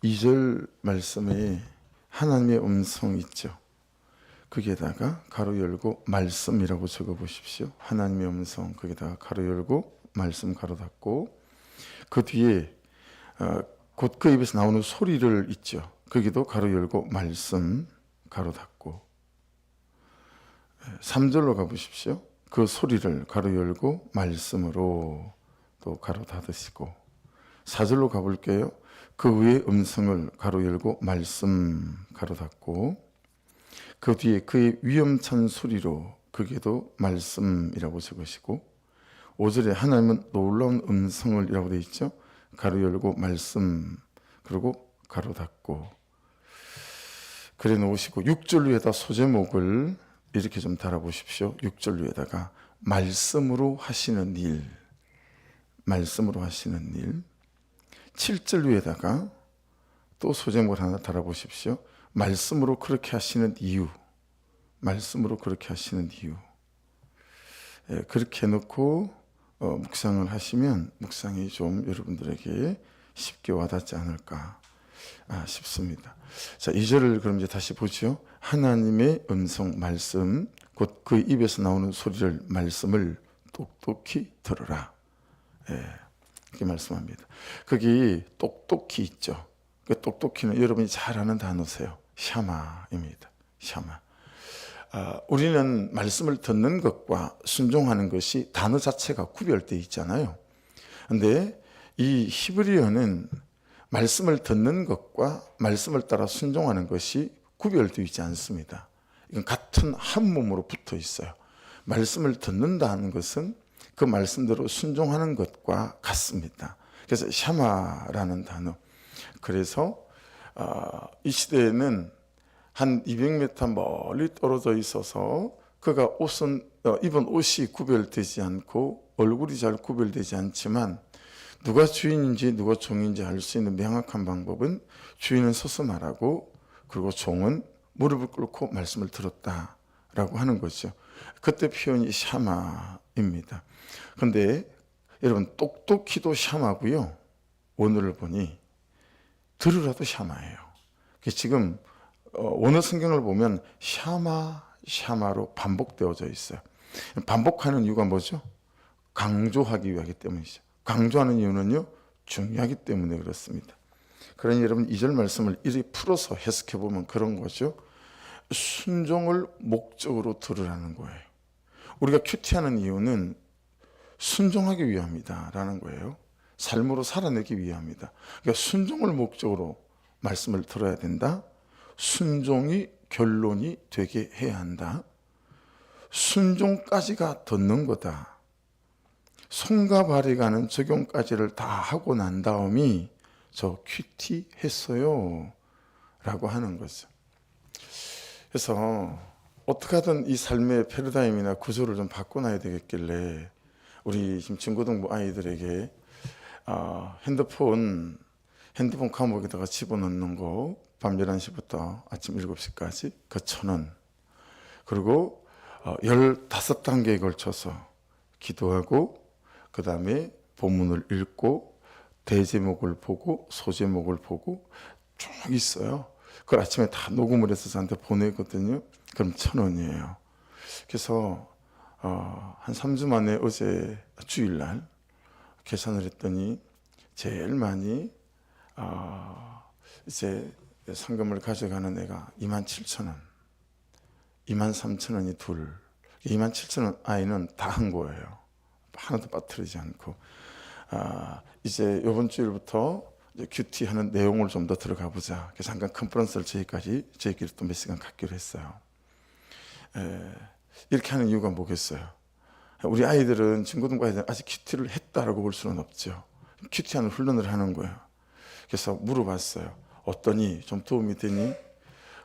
2절 말씀에 하나님의 음성 있죠. 거기에다가 가로 열고 말씀이라고 적어 보십시오. 하나님의 음성 거기다가 가로 열고 말씀 가로 닫고, 그 뒤에 곧 그 입에서 나오는 소리를 있죠. 거기도 가로 열고 말씀 가로 닫고, 3절로 가보십시오. 그 소리를 가로 열고 말씀으로 또 가로 닫으시고, 4절로 가볼게요. 그 위에 음성을 가로 열고 말씀 가로 닫고, 그 뒤에 그의 위험찬 소리로 거기에도 말씀이라고 적으시고, 5절에 하나님은 놀라운 음성을 이라고 되어 있죠. 가로 열고 말씀 그리고 가로 닫고 그래 놓으시고, 6절 위에다 소제목을 이렇게 좀 달아보십시오. 6절 위에다가 말씀으로 하시는 일, 말씀으로 하시는 일. 7절 위에다가 또 소제목을 하나 달아보십시오. 말씀으로 그렇게 하시는 이유, 말씀으로 그렇게 하시는 이유. 그렇게 해놓고 묵상을 하시면 묵상이 좀 여러분들에게 쉽게 와닿지 않을까 싶습니다. 자, 2절을 그럼 이제 다시 보죠. 하나님의 음성 말씀, 곧 그 입에서 나오는 소리를, 말씀을 똑똑히 들으라. 이렇게 말씀합니다. 거기 똑똑히 있죠. 그 똑똑히는 여러분이 잘 아는 단어세요. 샤마입니다. 샤마. 우리는 말씀을 듣는 것과 순종하는 것이 단어 자체가 구별되어 있잖아요. 그런데 이 히브리어는 말씀을 듣는 것과 말씀을 따라 순종하는 것이 구별되어 있지 않습니다. 이건 같은 한 몸으로 붙어 있어요. 말씀을 듣는다는 것은 그 말씀대로 순종하는 것과 같습니다. 그래서 샤마라는 단어. 그래서 이 시대에는 한 200m 멀리 떨어져 있어서 그가 입은 옷이 구별되지 않고 얼굴이 잘 구별되지 않지만, 누가 주인인지 누가 종인지 알 수 있는 명확한 방법은 주인은 서서 말하고, 그리고 종은 무릎을 꿇고 말씀을 들었다라고 하는 거죠. 그때 표현이 샤마입니다. 그런데 여러분, 똑똑히도 샤마고요, 원어를 보니 들으라도 샤마예요. 지금 원어 성경을 보면 샤마, 샤마로 반복되어져 있어요. 반복하는 이유가 뭐죠? 강조하기 위하기 때문이죠. 강조하는 이유는요, 중요하기 때문에 그렇습니다. 그러니 여러분, 2절 말씀을 이렇게 풀어서 해석해 보면 그런 거죠. 순종을 목적으로 들으라는 거예요. 우리가 큐티하는 이유는 순종하기 위함이다라는 거예요. 삶으로 살아내기 위함이다. 그러니까 순종을 목적으로 말씀을 들어야 된다. 순종이 결론이 되게 해야 한다. 순종까지가 듣는 거다. 손과 발이 가는 적용까지를 다 하고 난 다음이 저 큐티 했어요 라고 하는 거죠. 그래서 어떻게 하든 이 삶의 패러다임이나 구조를 좀 바꿔놔야 되겠길래, 우리 지금 중고등부 아이들에게 핸드폰 감옥에다가 집어넣는 거, 밤 11시부터 아침 7시까지 그 1,000원, 그리고 15단계에 걸쳐서 기도하고, 그 다음에 본문을 읽고 대제목을 보고 소제목을 보고 쭉 있어요. 그걸 아침에 다 녹음을 해서 저한테 보내거든요. 그럼 1,000원이에요. 그래서 한 3주 만에 어제 주일날 계산을 했더니 제일 많이 이제 상금을 가져가는 애가 27,000원, 23,000원이 둘, 27,000원 아이는 다 한 거예요. 하나도 빠뜨리지 않고. 이제 이번 주일부터 이제 큐티하는 내용을 좀 더 들어가 보자. 그래서 잠깐 컨퍼런스를 저희끼리 또 몇 시간 갖기로 했어요. 이렇게 하는 이유가 뭐겠어요? 우리 아이들은, 중고등부 아이들은 아직 큐티를 했다라고 볼 수는 없죠. 큐티하는 훈련을 하는 거예요. 그래서 물어봤어요. 어떠니? 좀 도움이 되니?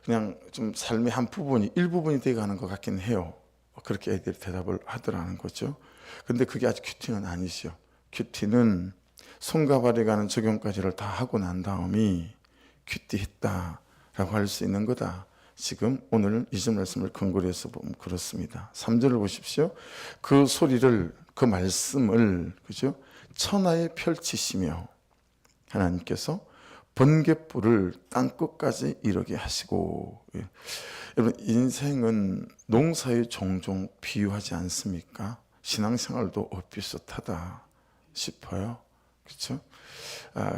그냥 좀 삶의 한 부분이, 일부분이 돼가는 것 같긴 해요. 그렇게 애들이 대답을 하더라는 거죠. 근데 그게 아직 큐티는 아니죠. 큐티는 손과 발이 가는 적용까지를 다 하고 난 다음이 큐티했다라고 할 수 있는 거다. 지금 오늘 이절 말씀을 근거로 해서 보면 그렇습니다. 3절을 보십시오. 그 소리를, 그 말씀을, 그죠? 천하에 펼치시며, 하나님께서 번갯불을 땅끝까지 이르게 하시고. 예. 여러분, 인생은 농사에 종종 비유하지 않습니까? 신앙생활도 비슷하다 싶어요. 그렇죠?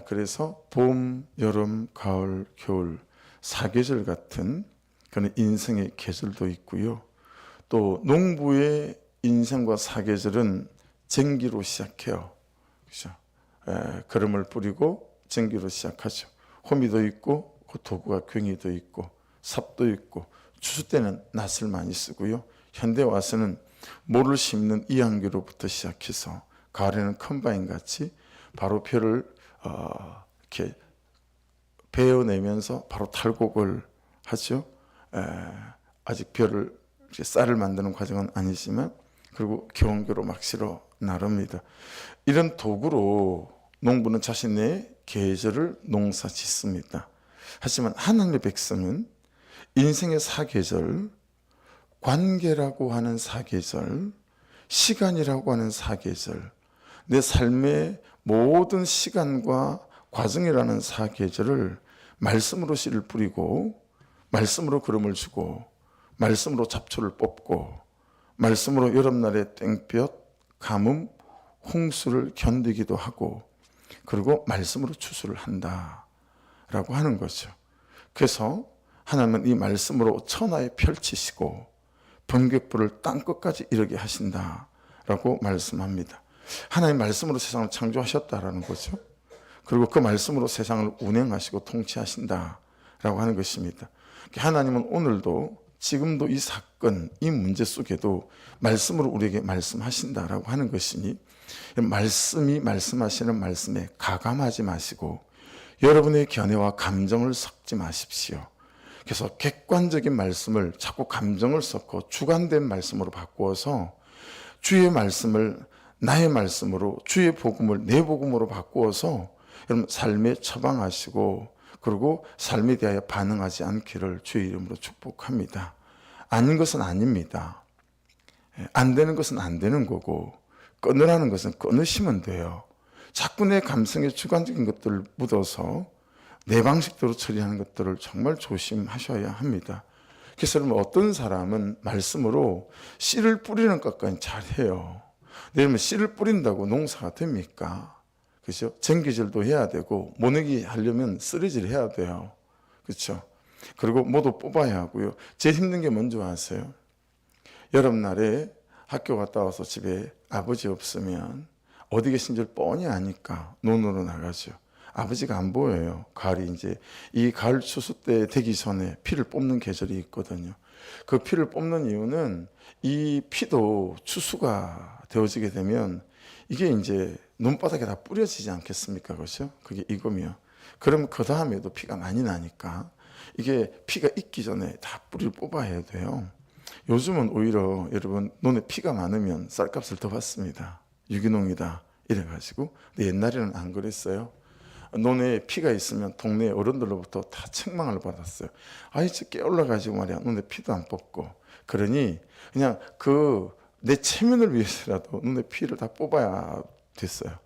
그래서 봄, 여름, 가을, 겨울 사계절 같은 그런 인생의 계절도 있고요. 또 농부의 인생과 사계절은 쟁기로 시작해요. 그렇죠? 거름을 뿌리고 쟁기로 시작하죠. 호미도 있고 도구가 괭이도 있고 삽도 있고 추수 때는 낫을 많이 쓰고요. 현대 와서는 모를 심는 이항기로부터 시작해서 가을에는 컴바인 같이 바로 벼를 이렇게 베어내면서 바로 탈곡을 하죠. 아직 벼를 쌀을 만드는 과정은 아니지만, 그리고 경교로 막 실어 나릅니다. 이런 도구로 농부는 자신의 계절을 농사 짓습니다. 하지만 하나님의 백성은 인생의 사계절, 관계라고 하는 사계절, 시간이라고 하는 사계절, 내 삶의 모든 시간과 과정이라는 사계절을 말씀으로 씨를 뿌리고, 말씀으로 기름을 주고, 말씀으로 잡초를 뽑고, 말씀으로 여름날의 땡볕, 가뭄, 홍수를 견디기도 하고, 그리고 말씀으로 추수를 한다라고 하는 거죠. 그래서 하나님은 이 말씀으로 천하에 펼치시고 번갯불을 땅끝까지 이르게 하신다라고 말씀합니다. 하나님 말씀으로 세상을 창조하셨다라는 거죠. 그리고 그 말씀으로 세상을 운행하시고 통치하신다라고 하는 것입니다. 하나님은 오늘도, 지금도 이 사건, 이 문제 속에도 말씀으로 우리에게 말씀하신다라고 하는 것이니, 말씀이 말씀하시는 말씀에 가감하지 마시고 여러분의 견해와 감정을 섞지 마십시오. 그래서 객관적인 말씀을 자꾸 감정을 섞고 주관된 말씀으로 바꾸어서 주의 말씀을 나의 말씀으로, 주의 복음을 내 복음으로 바꾸어서 여러분 삶에 처방하시고, 그리고 삶에 대하여 반응하지 않기를 주의 이름으로 축복합니다. 아닌 것은 아닙니다. 안 되는 것은 안 되는 거고, 끊으라는 것은 끊으시면 돼요. 자꾸 내 감성에 주관적인 것들을 묻어서 내 방식대로 처리하는 것들을 정말 조심하셔야 합니다. 그래서 여러분, 어떤 사람은 말씀으로 씨를 뿌리는 것까지 잘해요. 여러분, 씨를 뿌린다고 농사가 됩니까? 그렇죠? 쟁기질도 해야 되고, 모내기 하려면 쓰레질 해야 돼요. 그렇죠? 그리고 모두 뽑아야 하고요. 제일 힘든 게 뭔지 아세요? 여름날에 학교 갔다 와서 집에 아버지 없으면 어디 계신지를 뻔히 아니까 논으로 나가죠. 아버지가 안 보여요. 가을이 이제 이 가을 추수 때 되기 전에 피를 뽑는 계절이 있거든요. 그 피를 뽑는 이유는 이 피도 추수가 되어지게 되면 이게 이제 눈바닥에 다 뿌려지지 않겠습니까? 그렇죠? 그게 익으면. 그럼 그 다음에도 피가 많이 나니까 이게 피가 익기 전에 다 뿌리를 뽑아야 돼요. 요즘은 오히려 여러분, 논에 피가 많으면 쌀값을 더 받습니다. 유기농이다 이래가지고. 근데 옛날에는 안 그랬어요. 논에 피가 있으면 동네 어른들로부터 다 책망을 받았어요. 아이, 저 깨올라가지고 말이야, 논에 피도 안 뽑고. 그러니 그냥 내 체면을 위해서라도 눈에 피를 다 뽑아야 됐어요.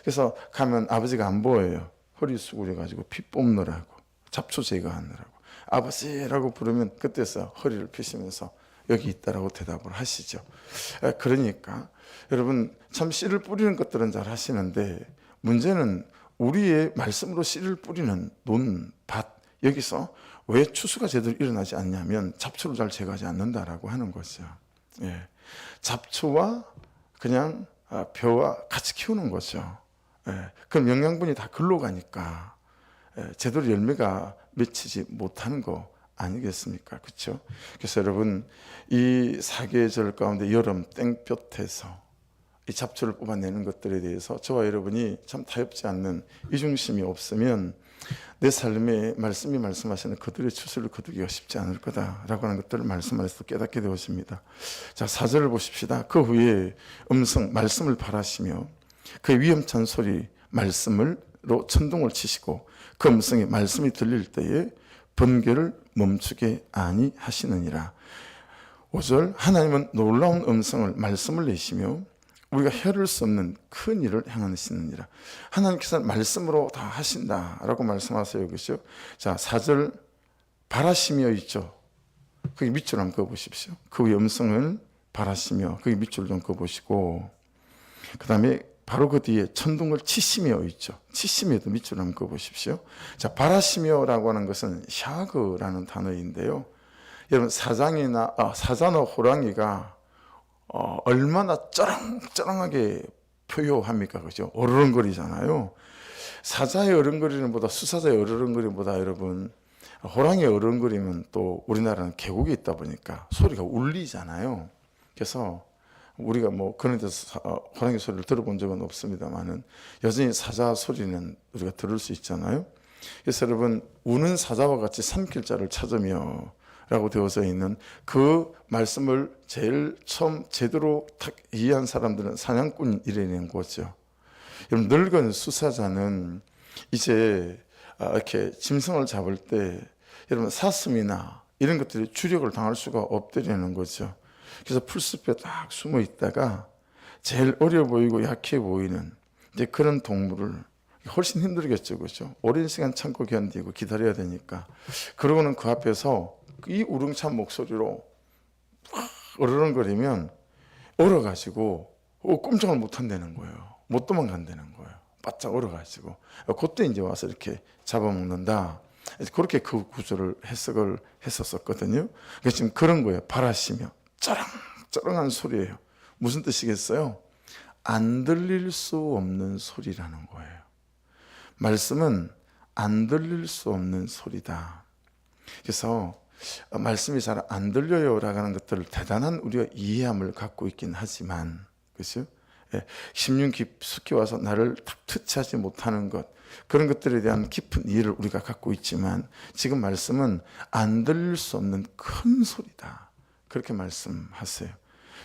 그래서 가면 아버지가 안 보여요. 허리 수그려가지고 피 뽑느라고, 잡초 제거하느라고. 아버지라고 부르면 그때서 허리를 펴시면서 여기 있다라고 대답을 하시죠. 그러니까 여러분, 참 씨를 뿌리는 것들은 잘 하시는데, 문제는 우리의 말씀으로 씨를 뿌리는 논, 밭, 여기서 왜 추수가 제대로 일어나지 않냐면 잡초를 잘 제거하지 않는다라고 하는 거죠. 예. 잡초와 그냥 벼와 같이 키우는 거죠. 예. 그럼 영양분이 다 글로 가니까 제대로 열매가 맺히지 못하는 거 아니겠습니까? 그렇죠? 그래서 여러분, 이 사계절 가운데 여름 땡볕에서 이 잡초를 뽑아내는 것들에 대해서 저와 여러분이 참 타협지 않는 이중심이 없으면 내 삶에 말씀이 말씀하시는 그들의 추수를 거두기가 쉽지 않을 거다라고 하는 것들을 말씀하셔서 깨닫게 되었습니다. 자, 4절을 보십시다. 그 후에 음성 말씀을 바라시며 그 위험찬 소리 말씀으로 천둥을 치시고 그 음성에 말씀이 들릴 때에 번개를 멈추게 아니하시느니라. 5절, 하나님은 놀라운 음성을 말씀을 내시며 우리가 헤아릴 수 없는 큰 일을 행하시느니라. 하나님께서는 말씀으로 다 하신다라고 말씀하세요. 그렇죠? 자, 4절 바라시며 있죠. 거기 밑줄 한번 그어보십시오. 그 음성을 바라시며, 거기 밑줄 좀 그어보시고, 그 다음에 바로 그 뒤에 천둥을 치시며 있죠. 치시며도 밑줄 한번 그어보십시오. 자, 바라시며라고 하는 것은 샤그라는 단어인데요. 여러분, 사자나 호랑이가 얼마나 쩌렁쩌렁하게 표효합니까? 그죠? 어르렁거리잖아요. 사자의 어른거리는 보다, 수사자의 어르렁거리는 보다 여러분, 호랑이의 어른거리면 또 우리나라는 계곡에 있다 보니까 소리가 울리잖아요. 그래서 우리가 뭐 그런 데서 호랑이 소리를 들어본 적은 없습니다만은 여전히 사자 소리는 우리가 들을 수 있잖아요. 그래서 여러분, 우는 사자와 같이 삼킬자를 찾으며 라고 되어져 있는 그 말씀을 제일 처음 제대로 딱 이해한 사람들은 사냥꾼이라는 거죠. 여러분, 늙은 수사자는 이제 이렇게 짐승을 잡을 때 여러분 사슴이나 이런 것들이 주력을 당할 수가 없다는 거죠. 그래서 풀숲에 딱 숨어 있다가 제일 어려 보이고 약해 보이는 이제 그런 동물을 훨씬 힘들겠죠, 그렇죠? 오랜 시간 참고 견디고 기다려야 되니까. 그러고는 그 앞에서 이 우렁찬 목소리로 어르렁거리면 얼어가지고 꼼짝을 못 한다는 거예요. 못 도망간다는 거예요. 바짝 얼어가지고 그때 이제 와서 이렇게 잡아먹는다. 그렇게 그 구절을 해석을 했었거든요. 그래서 지금 그런 거예요. 바라시며 쩌렁쩌렁한 소리예요. 무슨 뜻이겠어요? 안 들릴 수 없는 소리라는 거예요. 말씀은 안 들릴 수 없는 소리다. 그래서 말씀이 잘 안 들려요라고 하는 것들을 대단한 우리가 이해함을 갖고 있긴 하지만, 그렇죠? 심령 깊숙이 와서 나를 탁 터치하지 못하는 것, 그런 것들에 대한 깊은 이해를 우리가 갖고 있지만 지금 말씀은 안 들릴 수 없는 큰 소리다. 그렇게 말씀하세요.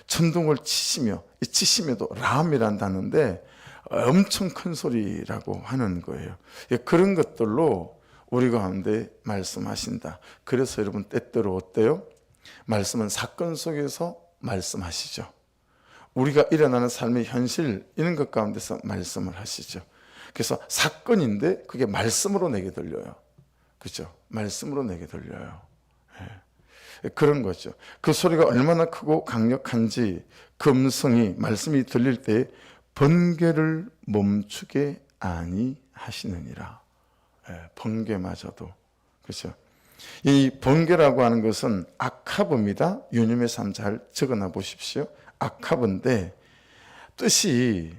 천둥을 치시며, 이 치시며도 람이란 단어인데 엄청 큰 소리라고 하는 거예요. 그런 것들로 우리 가운데 말씀하신다. 그래서 여러분, 때때로 어때요? 말씀은 사건 속에서 말씀하시죠. 우리가 일어나는 삶의 현실, 이런 것 가운데서 말씀을 하시죠. 그래서 사건인데 그게 말씀으로 내게 들려요. 그렇죠? 말씀으로 내게 들려요. 그런 거죠. 그 소리가 얼마나 크고 강력한지 그 음성이, 말씀이 들릴 때 번개를 멈추게 아니하시느니라. 번개마저도. 그렇죠? 이 번개라고 하는 것은 아카브입니다. 유념의 삶 잘 적어놔 보십시오. 아카브인데 뜻이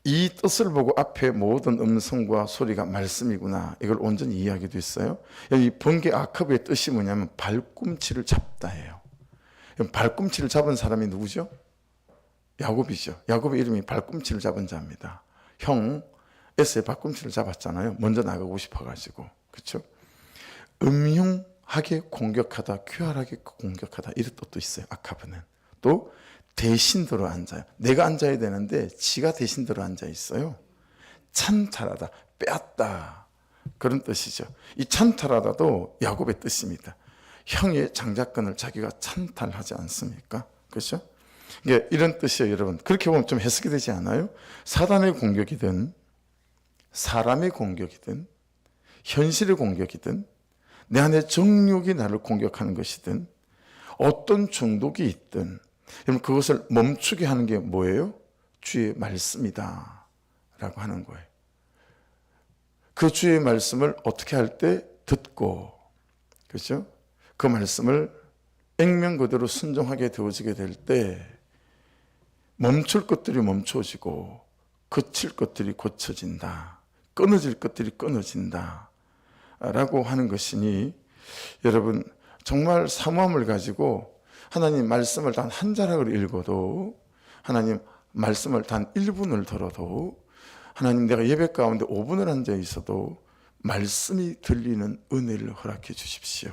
이 뜻을 보고 앞에 모든 음성과 소리가 말씀이구나, 이걸 온전히 이해하게 됐어요. 이 번개 아카브의 뜻이 뭐냐면 발꿈치를 잡다예요. 발꿈치를 잡은 사람이 누구죠? 야곱이죠. 야곱의 이름이 발꿈치를 잡은 자입니다. 형 에서의 발꿈치를 잡았잖아요. 먼저 나가고 싶어가지고. 그렇죠? 음흉하게 공격하다, 쾌활하게 공격하다, 이런 뜻도 있어요. 아카브는. 또 대신 들어 앉아요. 내가 앉아야 되는데 지가 대신 들어 앉아 있어요. 찬탈하다, 빼앗다, 그런 뜻이죠. 이 찬탈하다도 야곱의 뜻입니다. 형의 장자권을 자기가 찬탈하지 않습니까? 그렇죠? 이게 이런 뜻이에요, 여러분. 그렇게 보면 좀 해석이 되지 않아요? 사단의 공격이든 사람의 공격이든 현실의 공격이든 내 안에 정욕이 나를 공격하는 것이든 어떤 중독이 있든, 여러분, 그것을 멈추게 하는 게 뭐예요? 주의 말씀이다 라고 하는 거예요. 그 주의 말씀을 어떻게 할 때? 듣고, 그렇죠? 그 말씀을 액면 그대로 순종하게 되어지게 될 때 멈출 것들이 멈춰지고 고칠 것들이 고쳐진다, 끊어질 것들이 끊어진다 라고 하는 것이니, 여러분, 정말 사모함을 가지고 하나님 말씀을 단 한 자락을 읽어도, 하나님 말씀을 단 1분을 들어도, 하나님 내가 예배 가운데 5분을 앉아 있어도 말씀이 들리는 은혜를 허락해 주십시오.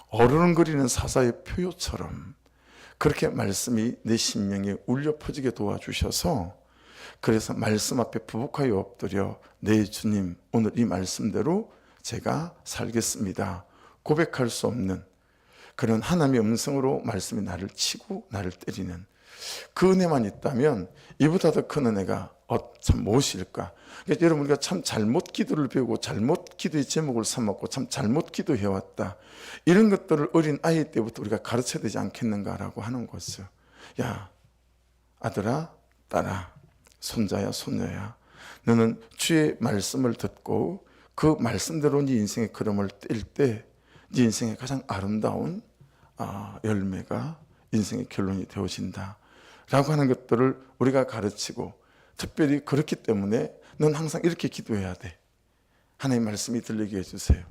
어르렁거리는 사자의 표요처럼 그렇게 말씀이 내 심령에 울려 퍼지게 도와주셔서, 그래서 말씀 앞에 부복하여 엎드려 네 주님, 오늘 이 말씀대로 제가 살겠습니다 고백할 수 없는 그런 하나님의 음성으로 말씀이 나를 치고 나를 때리는 그 은혜만 있다면 이보다 더 큰 은혜가 참 무엇일까? 그러니까 여러분, 우리가 참 잘못 기도를 배우고 잘못 기도의 제목을 삼았고 참 잘못 기도해왔다, 이런 것들을 어린 아이 때부터 우리가 가르쳐야 되지 않겠는가라고 하는 것이요. 야, 아들아, 딸아, 손자야, 손녀야, 너는 주의 말씀을 듣고 그 말씀대로 네 인생의 걸음을 뗄 때 네 인생의 가장 아름다운 열매가 인생의 결론이 되어진다 라고 하는 것들을 우리가 가르치고, 특별히 그렇기 때문에 넌 항상 이렇게 기도해야 돼, 하나님의 말씀이 들리게 해주세요.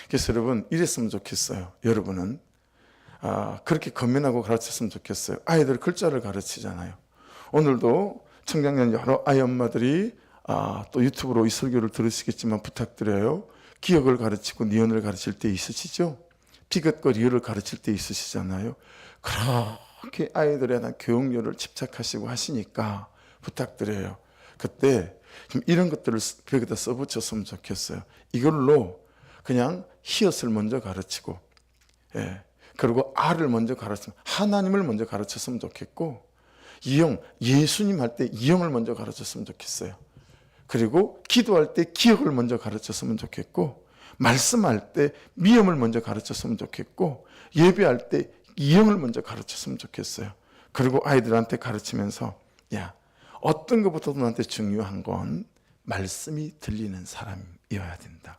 그래서 여러분, 이랬으면 좋겠어요. 여러분은 그렇게 건면하고 가르쳤으면 좋겠어요. 아이들 글자를 가르치잖아요. 오늘도 청장년 여러 아이 엄마들이 또 유튜브로 이 설교를 들으시겠지만 부탁드려요. 기억을 가르치고 니은을 가르칠 때 있으시죠? 비긋과 리을을 가르칠 때 있으시잖아요. 그렇게 아이들에 대한 교육료를 집착하시고 하시니까 부탁드려요. 그때 좀 이런 것들을 벽에다 써붙였으면 좋겠어요. 이걸로 그냥 히읗을 먼저 가르치고, 그리고 R을 먼저 가르치면 하나님을 먼저 가르쳤으면 좋겠고, 이영, 예수님 할 때 이영을 먼저 가르쳤으면 좋겠어요. 그리고 기도할 때 기억을 먼저 가르쳤으면 좋겠고, 말씀할 때 미음을 먼저 가르쳤으면 좋겠고, 예배할 때 이영을 먼저 가르쳤으면 좋겠어요. 그리고 아이들한테 가르치면서, 야, 어떤 것보다도 너한테 중요한 건 말씀이 들리는 사람이어야 된다,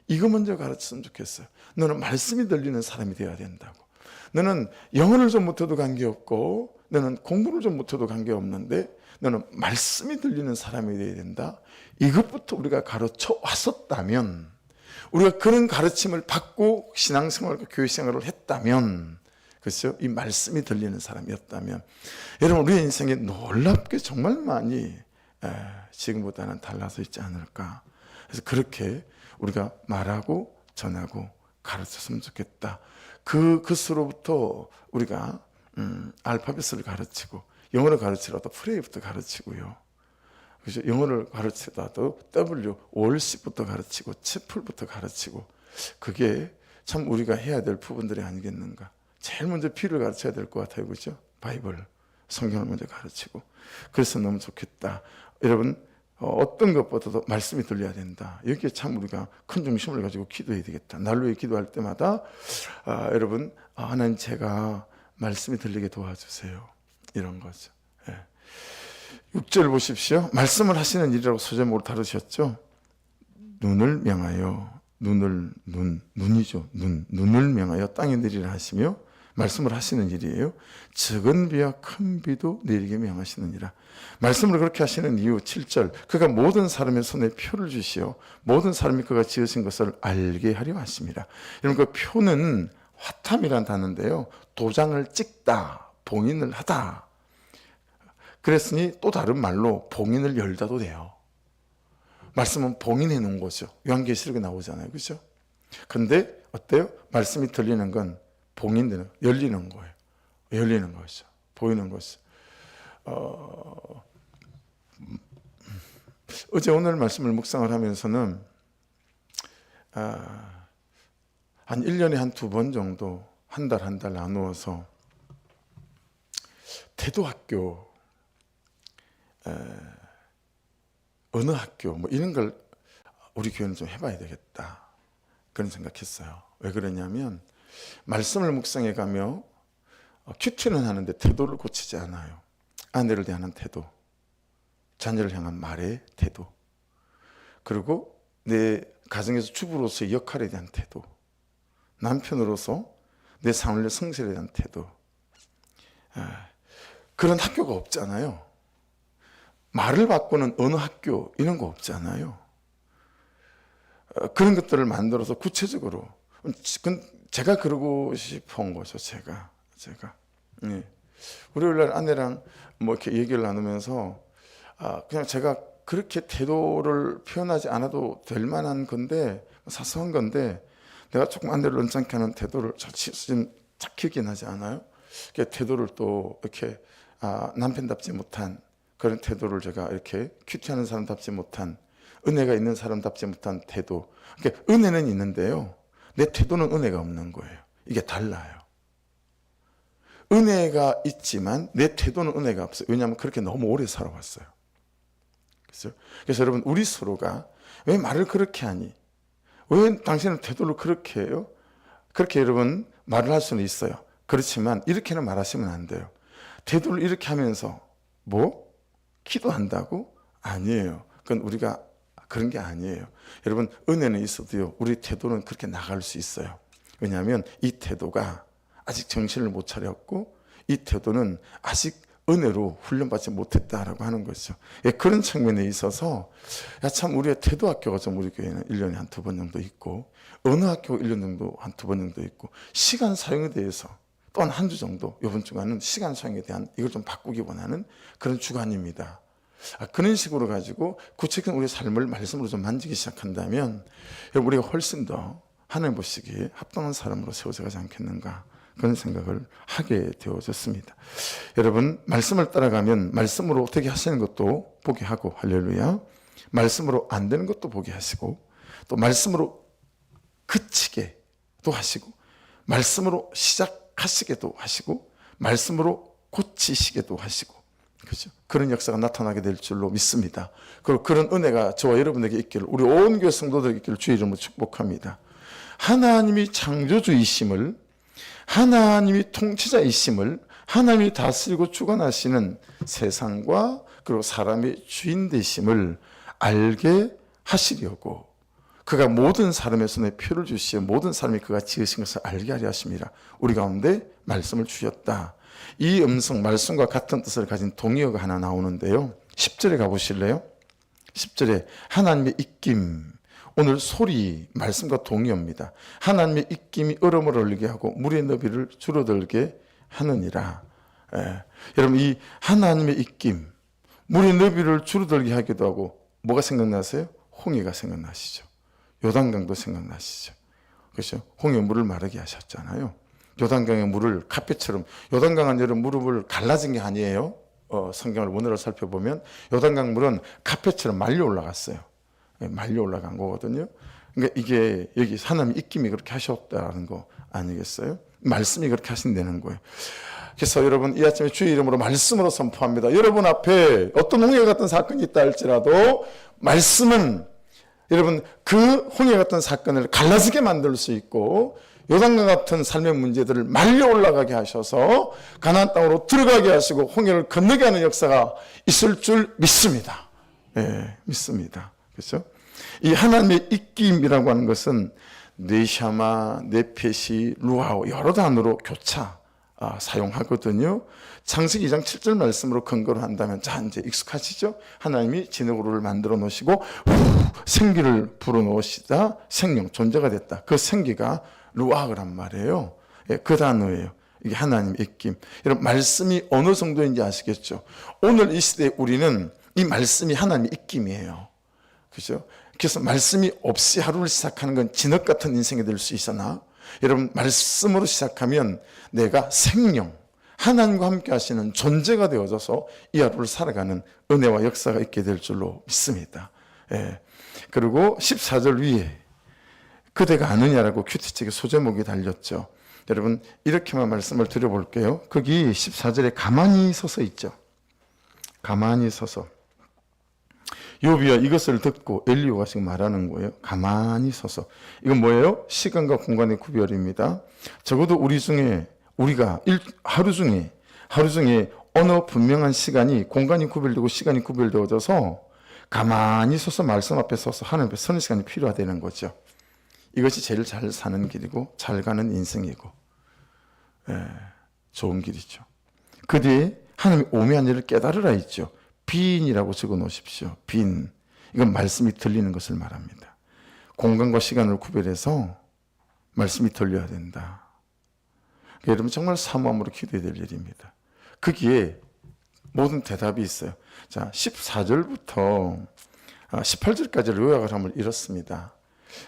이거 먼저 가르쳤으면 좋겠어요. 너는 말씀이 들리는 사람이 되어야 된다고. 너는 영어를 좀 못해도 관계없고, 너는 공부를 좀 못해도 관계없는데 너는 말씀이 들리는 사람이 되어야 된다. 이것부터 우리가 가르쳐 왔었다면, 우리가 그런 가르침을 받고 신앙생활과 교회생활을 했다면, 그렇죠? 이 말씀이 들리는 사람이었다면, 여러분, 우리 인생에 놀랍게 정말 많이 지금보다는 달라져 있지 않을까. 그래서 그렇게 우리가 말하고 전하고 가르쳤으면 좋겠다. 그것으로부터 우리가 알파벳을 가르치고, 영어를 가르치라도 프레이부터 가르치고요. 그죠? 영어를 가르치다도 W, 월십부터 가르치고, 채플부터 가르치고, 그게 참 우리가 해야 될 부분들이 아니겠는가. 제일 먼저 B를 가르쳐야 될 것 같아요. 그죠? 바이블, 성경을 먼저 가르치고. 그래서 너무 좋겠다. 여러분, 어떤 것보다도 말씀이 들려야 된다. 여기에 참 우리가 큰 중심을 가지고 기도해야 되겠다. 날로 기도할 때마다 여러분, 하나님, 제가 말씀이 들리게 도와주세요, 이런 거죠. 6절 보십시오. 말씀을 하시는 일이라고 소제목으로 다루셨죠. 눈을 명하여, 눈이죠. 눈을 명하여 땅에 내리라 하시며 말씀을 하시는 일이에요. 적은 비와 큰 비도 내리게 명하시느니라. 말씀을 그렇게 하시는 이유 7절. 그가 모든 사람의 손에 표를 주시어 모든 사람이 그가 지으신 것을 알게 하려 하십니다. 여러분, 그 표는 화탐이란 단어인데요, 도장을 찍다, 봉인을 하다. 그랬으니 또 다른 말로 봉인을 열다도 돼요. 말씀은 봉인해 놓은 거죠. 요한계시록에 나오잖아요. 그렇죠? 근데 어때요? 말씀이 들리는 건 봉인되는, 열리는 거예요. 열리는 것이죠. 보이는 것이죠. 어제 오늘 말씀을 묵상을 하면서는 한 1년에 한 2번 정도, 한 달 나누어서 태도학교, 어느 학교, 뭐 이런 걸 우리 교회는 좀 해봐야 되겠다, 그런 생각했어요. 왜 그러냐면, 말씀을 묵상해 가며 큐티는 하는데 태도를 고치지 않아요. 아내를 대하는 태도, 자녀를 향한 말의 태도, 그리고 내 가정에서 주부로서의 역할에 대한 태도, 남편으로서 내 삶의 성실에 대한 태도, 그런 학교가 없잖아요. 말을 바꾸는 어느 학교, 이런 거 없잖아요. 그런 것들을 만들어서 구체적으로, 제가 그러고 싶은 거죠. 제가. 월요일날 아내랑 뭐 이렇게 얘기를 나누면서, 그냥 제가 그렇게 태도를 표현하지 않아도 될 만한 건데, 사소한 건데, 내가 조금 아내를 언짢게 하는 태도를 지금 딱 기억이 나지 않아요? 그 태도를 또 이렇게 남편답지 못한 그런 태도를, 제가 이렇게 큐티하는 사람답지 못한, 은혜가 있는 사람답지 못한 태도. 그러니까 은혜는 있는데요, 내 태도는 은혜가 없는 거예요. 이게 달라요. 은혜가 있지만 내 태도는 은혜가 없어요. 왜냐하면 그렇게 너무 오래 살아왔어요. 그래서 여러분, 우리 서로가 왜 말을 그렇게 하니? 왜 당신은 태도를 그렇게 해요? 그렇게 여러분 말을 할 수는 있어요. 그렇지만 이렇게는 말하시면 안 돼요. 태도를 이렇게 하면서 뭐? 기도한다고? 아니에요. 그건 우리가 그런 게 아니에요. 여러분, 은혜는 있어도요, 우리 태도는 그렇게 나갈 수 있어요. 왜냐하면 이 태도가 아직 정신을 못 차렸고, 이 태도는 아직 은혜로 훈련받지 못했다라고 하는 거죠. 예, 그런 측면에 있어서 참 우리의 태도 학교가 좀 우리 교회는 1년에 한 2번 정도 있고, 언어 학교 1년 정도 한 2번 정도 있고, 시간 사용에 대해서 또한 한 주 정도, 이번 주간은 시간 사용에 대한 이걸 좀 바꾸기 원하는 그런 주간입니다. 그런 식으로 가지고 구체적인 우리의 삶을 말씀으로 좀 만지기 시작한다면 우리가 훨씬 더 하나님 보시기에 합당한 사람으로 세워져 가지 않겠는가, 그런 생각을 하게 되어졌습니다. 여러분, 말씀을 따라가면 말씀으로 어떻게 하시는 것도 보게 하고, 할렐루야, 말씀으로 안 되는 것도 보게 하시고, 또 말씀으로 그치게도 하시고, 말씀으로 시작하시게도 하시고, 말씀으로 고치시게도 하시고, 그렇죠? 그런 역사가 나타나게 될 줄로 믿습니다. 그리고 그런 은혜가 저와 여러분에게 있기를, 우리 온 교회 성도들에게 있기를 주의 이름으로 축복합니다. 하나님이 창조주이심을, 하나님이 통치자이심을, 하나님이 다스리고 주관하시는 세상과 그리고 사람의 주인 되심을 알게 하시려고 그가 모든 사람의 손에 표를 주시어 모든 사람이 그가 지으신 것을 알게 하려 하십니다. 우리 가운데 말씀을 주셨다. 이 음성, 말씀과 같은 뜻을 가진 동의어가 하나 나오는데요. 10절에 가보실래요? 10절에 하나님의 입김, 오늘 소리, 말씀과 동의어입니다. 하나님의 입김이 얼음을 얼리게 하고 물의 너비를 줄어들게 하느니라. 여러분, 이 하나님의 입김, 물의 너비를 줄어들게 하기도 하고, 뭐가 생각나세요? 홍해가 생각나시죠? 요단강도 생각나시죠? 그렇죠? 홍해 물을 마르게 하셨잖아요. 요단강의 물을 카페처럼, 요단강은 여러분 무릎을 갈라진 게 아니에요. 성경을 원어로 살펴보면 요단강 물은 카페처럼 말려 올라갔어요. 말려 올라간 거거든요. 그러니까 이게 여기 하나님의 입김이 그렇게 하셨다는 거 아니겠어요? 말씀이 그렇게 하신다는 거예요. 그래서 여러분, 이 아침에 주의 이름으로 말씀으로 선포합니다. 여러분 앞에 어떤 홍해 같은 사건이 있다 할지라도 말씀은 여러분 그 홍해 같은 사건을 갈라지게 만들 수 있고, 요단강 같은 삶의 문제들을 말려 올라가게 하셔서 가나안 땅으로 들어가게 하시고 홍해를 건너게 하는 역사가 있을 줄 믿습니다. 예, 믿습니다. 그렇죠? 이 하나님의 입김이라고 하는 것은 네샤마, 네페시, 루아오 여러 단어로 교차 사용하거든요. 창세기 2장 7절 말씀으로 근거로 한다면, 자, 이제 익숙하시죠? 하나님이 진흙으로를 만들어 놓으시고 생기를 불어 놓으시다 생명, 존재가 됐다. 그 생기가 루아흐란 말이에요. 예, 그 단어예요. 이게 하나님의 입김. 여러분, 말씀이 어느 정도인지 아시겠죠? 오늘 이 시대에 우리는 이 말씀이 하나님의 입김이에요. 그죠? 그래서 말씀이 없이 하루를 시작하는 건 진흙 같은 인생이 될 수 있으나, 여러분, 말씀으로 시작하면 내가 생명, 하나님과 함께 하시는 존재가 되어져서 이 하루를 살아가는 은혜와 역사가 있게 될 줄로 믿습니다. 예. 그리고 14절 위에 그대가 아느냐라고 큐티책에 소제목이 달렸죠. 여러분, 이렇게만 말씀을 드려볼게요. 거기 14절에 가만히 서서 있죠. 가만히 서서. 욥이야 이것을 듣고, 엘리야가 지금 말하는 거예요. 가만히 서서. 이건 뭐예요? 시간과 공간의 구별입니다. 적어도 우리가 하루 중에 어느 분명한 시간이, 공간이 구별되고 시간이 구별되어져서 가만히 서서 말씀 앞에 서서 하나님 앞에 서는 시간이 필요하다는 거죠. 이것이 제일 잘 사는 길이고 잘 가는 인생이고, 좋은 길이죠. 그 뒤에 하나님의 오묘한 일을 깨달으라 있죠. 빈이라고 적어 놓으십시오. 빈. 이건 말씀이 들리는 것을 말합니다. 공간과 시간을 구별해서 말씀이 들려야 된다. 여러분, 정말 사모함으로 기도해야 될 일입니다. 거기에 모든 대답이 있어요. 자, 14절부터 18절까지를 요약을 하면 이렇습니다.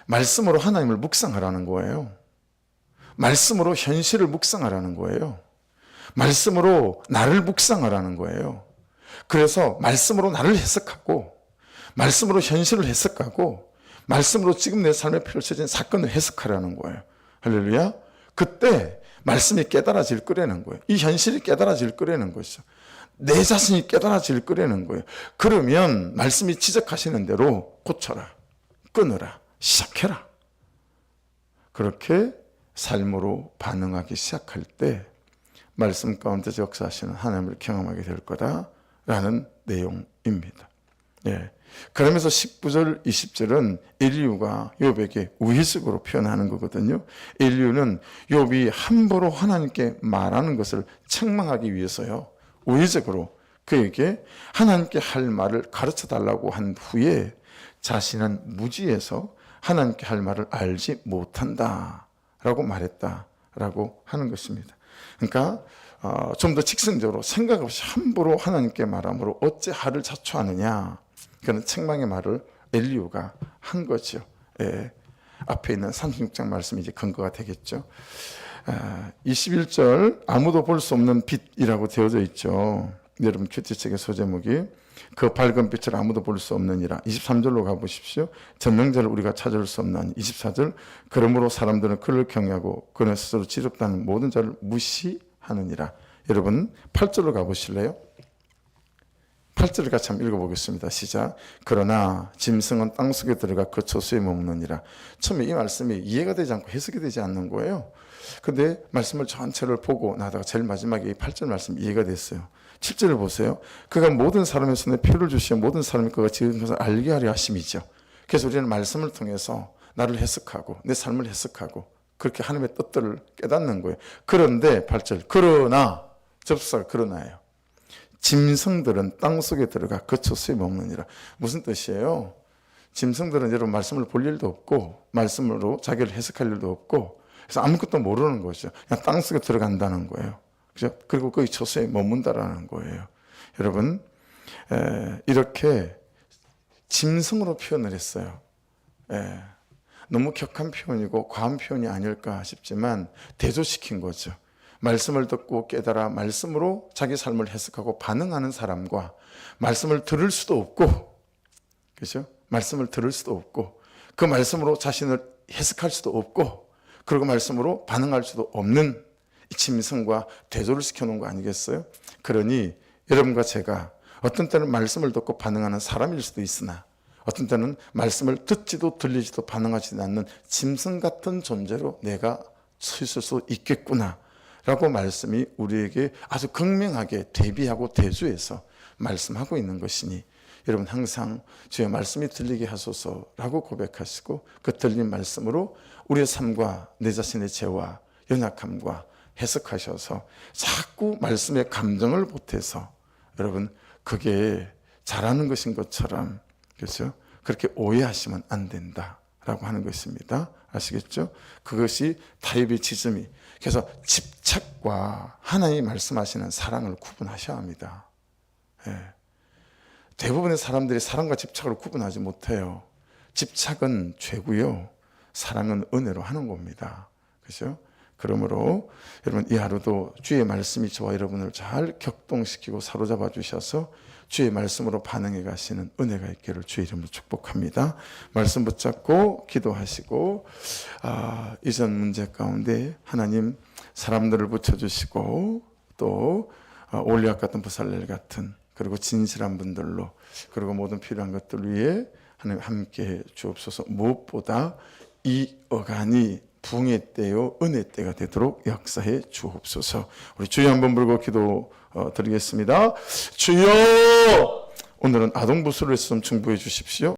말씀으로 하나님을 묵상하라는 거예요. 말씀으로 현실을 묵상하라는 거예요. 말씀으로 나를 묵상하라는 거예요. 그래서 말씀으로 나를 해석하고, 말씀으로 현실을 해석하고, 말씀으로 지금 내 삶에 펼쳐진 사건을 해석하라는 거예요. 할렐루야. 그때 말씀이 깨달아질 거라는 거예요. 이 현실이 깨달아질 거라는 것이죠. 내 자신이 깨달아질 거라는 거예요. 그러면 말씀이 지적하시는 대로 고쳐라, 끊어라, 시작해라. 그렇게 삶으로 반응하기 시작할 때 말씀 가운데 역사하시는 하나님을 경험하게 될 거다라는 내용입니다. 예. 그러면서 19절, 20절은 엘리후가 욥에게 우회적으로 표현하는 거거든요. 엘리후는 욥이 함부로 하나님께 말하는 것을 책망하기 위해서요, 우회적으로 그에게 하나님께 할 말을 가르쳐 달라고 한 후에 자신은 무지해서 하나님께 할 말을 알지 못한다라고 말했다라고 하는 것입니다. 그러니까 좀 더 직선적으로 생각 없이 함부로 하나님께 말함으로 어찌 하를 자초하느냐, 그런 책망의 말을 엘리후가 한 거죠. 예. 앞에 있는 36장 말씀이 이제 근거가 되겠죠. 21절 아무도 볼 수 없는 빛이라고 되어져 있죠. 여러분 큐티책의 소제목이 그 밝은 빛을 아무도 볼 수 없느니라. 23절로 가보십시오. 전능자를 우리가 찾을 수 없나니. 24절 그러므로 사람들은 그를 경외하고 그는 스스로 지럽다는 모든 자를 무시하느니라. 여러분 8절로 가보실래요? 8절을 같이 한번 읽어보겠습니다. 시작. 그러나 짐승은 땅속에 들어가 그 초수에 머무느니라. 처음에 이 말씀이 이해가 되지 않고 해석이 되지 않는 거예요. 근데 말씀을 전체를 보고 나다가 제일 마지막에 이 8절 말씀 이해가 됐어요. 7절을 보세요. 그가 모든 사람의 손에 표를 주시어 모든 사람이 그가 지은 것을 알게 하려 하심이죠. 그래서 우리는 말씀을 통해서 나를 해석하고 내 삶을 해석하고 그렇게 하나님의 뜻들을 깨닫는 거예요. 그런데 8절 그러나 접수사가 그러나예요. 짐승들은 땅속에 들어가 그 초수에 머무느니라. 무슨 뜻이에요? 짐승들은 여러분 말씀을 볼 일도 없고 말씀으로 자기를 해석할 일도 없고 그래서 아무것도 모르는 거죠. 그냥 땅속에 들어간다는 거예요. 그죠? 그리고 거기 초수에 머문다라는 거예요. 여러분 이렇게 짐승으로 표현을 했어요. 너무 격한 표현이고 과한 표현이 아닐까 싶지만 대조시킨 거죠. 말씀을 듣고 깨달아 말씀으로 자기 삶을 해석하고 반응하는 사람과 말씀을 들을 수도 없고, 그렇죠? 말씀을 들을 수도 없고 그 말씀으로 자신을 해석할 수도 없고 그리고 말씀으로 반응할 수도 없는 이 짐승과 대조를 시켜놓은 거 아니겠어요? 그러니 여러분과 제가 어떤 때는 말씀을 듣고 반응하는 사람일 수도 있으나 어떤 때는 말씀을 듣지도 들리지도 반응하지 않는 짐승 같은 존재로 내가 서 있을 수 있겠구나 라고 말씀이 우리에게 아주 극명하게 대비하고 대조해서 말씀하고 있는 것이니 여러분 항상 주의 말씀이 들리게 하소서라고 고백하시고 그 들린 말씀으로 우리의 삶과 내 자신의 죄와 연약함과 해석하셔서 자꾸 말씀의 감정을 보태서 여러분 그게 잘하는 것인 것처럼 그렇죠? 그렇게 오해하시면 안 된다라고 하는 것입니다. 아시겠죠? 그것이 타협의 지점이. 그래서 집착과 하나님이 말씀하시는 사랑을 구분하셔야 합니다. 예. 대부분의 사람들이 사랑과 집착을 구분하지 못해요. 집착은 죄고요. 사랑은 은혜로 하는 겁니다. 그렇죠? 그러므로 여러분 이 하루도 주의 말씀이 저와 여러분을 잘 격동시키고 사로잡아 주셔서 주의 말씀으로 반응해 가시는 은혜가 있기를 주의 이름으로 축복합니다. 말씀 붙잡고 기도하시고 이전 문제 가운데 하나님 사람들을 붙여주시고 또 올리앗 같은 부살렐 같은 그리고 진실한 분들로 그리고 모든 필요한 것들 위해 하나님 함께해 주옵소서. 무엇보다 이 어간이 붕의 때요 은혜 때가 되도록 역사해 주옵소서. 우리 주여 한번 불고 기도 드리겠습니다. 주여 오늘은 아동부수를 좀 중보해 주십시오.